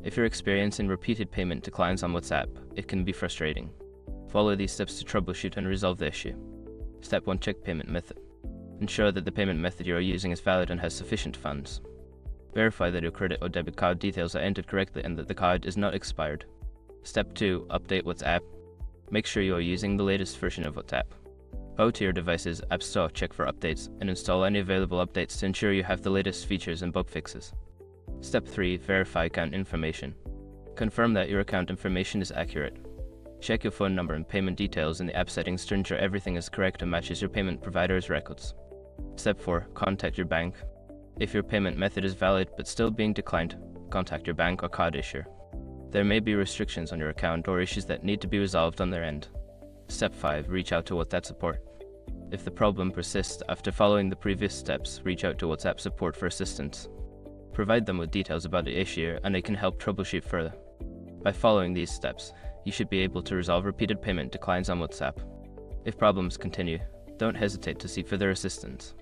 If you're experiencing repeated payment declines on WhatsApp, it can be frustrating. Follow these steps to troubleshoot and resolve the issue. Step 1. Check payment method. Ensure that the payment method you are using is valid and has sufficient funds. Verify that your credit or debit card details are entered correctly and that the card is not expired. Step 2. Update WhatsApp. Make sure you are using the latest version of WhatsApp. Go to your device's App Store, check for updates, and install any available updates to ensure you have the latest features and bug fixes. Step 3. Verify account information. Confirm that your account information is accurate. Check your phone number and payment details in the app settings to ensure everything is correct and matches your payment provider's records. Step 4. Contact your bank. If your payment method is valid but still being declined, contact your bank or card issuer. There may be restrictions on your account or issues that need to be resolved on their end. Step 5. Reach out to WhatsApp support. If the problem persists after following the previous steps, reach out to WhatsApp support for assistance. Provide them with details about the issue and they can help troubleshoot further. By following these steps, you should be able to resolve repeated payment declines on WhatsApp. If problems continue, don't hesitate to seek further assistance.